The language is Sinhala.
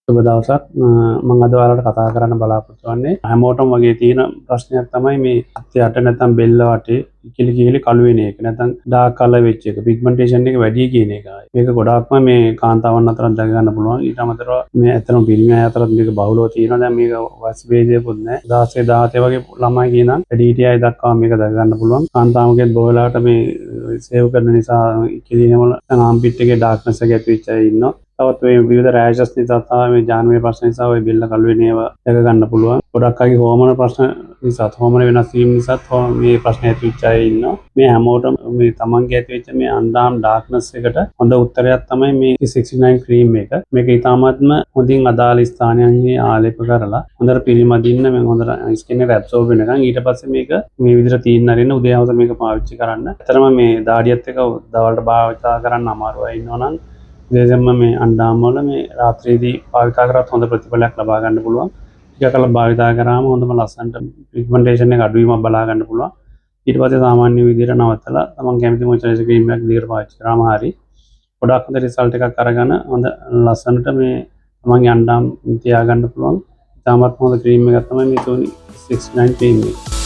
සුබ දවසක්. මම අද ඔයාලට කතා කරන්න බලාපොරොත්තු වෙන්නේ හැමෝටම වගේ තියෙන ප්‍රශ්නයක් තමයි මේ අතයට නැත්නම් බෙල්ල වටේ කිලි කිලි කළු වෙන එක. නැත්නම් ඩාර්ක් කලර් වෙච්ච එක. පිග්මන්ටේෂන් එක වැඩි කියන එකයි. මේක ගොඩාක්ම මේ කාන්තාවන් අතරත් දැක ගන්න පුළුවන්. ඊට අමතරව මේ ඇත්තටම පිරිමි අය අතරත් මේක බහුලව තියෙනවා. දැන් මේක වයස් භේදයක්වත් නැහැ. 16 17 වගේ ළමයි කියනනම් ADTI දක්වා මේක දැක ගන්න පුළුවන්. කාන්තාවකෙත් බොහෝලාට මේ සේව් කරන නිසා කිලි හැමල ආම්පිට් එකේ ඩාර්ක්නස් එක ඇති වෙච්ච අය ඉන්නවා. තවත් මේ විවිධ රෑෂස් නිසා තමයි මේ ජානුවේ ප්‍රශ්න නිසා ඔය බෙල්ල කළු වෙන ඒවා දැක ගන්න පුළුවන්. ගොඩක් අයගේ හෝමෝන ප්‍රශ්න නිසා හෝමෝන වෙනස් වීම නිසා මේ ප්‍රශ්න ඇති වෙච්ච අය ඉන්නවා. මේ හැමෝටම මේ තමන්ගේ ඇති වෙච්ච මේ අන්ඩාම් ඩාර්ක්නස් එකට හොඳ උත්තරයක් තමයි මේ 69 ක්‍රීම් එක. මේක ඉතාමත්ම හොඳින් අදාළ ස්ථානයන්හි ආලේප කරලා හොඳට පිරිමදින්න මේ හොඳට ස්කින් එක ඇබ්සෝබ් වෙනකන් ඊට පස්සේ මේක මේ විදිහට තීන්න අරින්න උදේ හවස මේක පාවිච්චි කරන්න. ඇත්තටම මේ දාඩියත් එක්ක දවල්ට භාවිතා කරන්න අමාරු අය ඉන්නවනම් විශේෂයෙන්ම මේ අන්ඩාම් වල මේ රාත්‍රියේදී භාවිතා කරත් හොඳ ප්‍රතිඵලයක් ලබා ගන්න පුළුවන්. ටික කල භාවිතා කරාම හොඳම ලස්සනට පිග්මන්ටේෂන් එක අඩුවීමක් බලා ගන්න පුළුවන්. ඊට පස්සේ සාමාන්‍ය විදිහට නවත්තලා තමන් කැමති මොයිස්චරයිසර් ක්‍රීම් එකක් දිගට පාවිච්චි කරාම හරි ගොඩක් හොඳ රිසල්ට් එකක් අරගෙන හොඳ ලස්සනට මේ තමන්ගේ අන්ඩාම් තියා ගන්න පුළුවන්. ඉතාමත් හොඳ ක්‍රීම් එකක් තමයි මේ 69 ක්‍රීම් එක.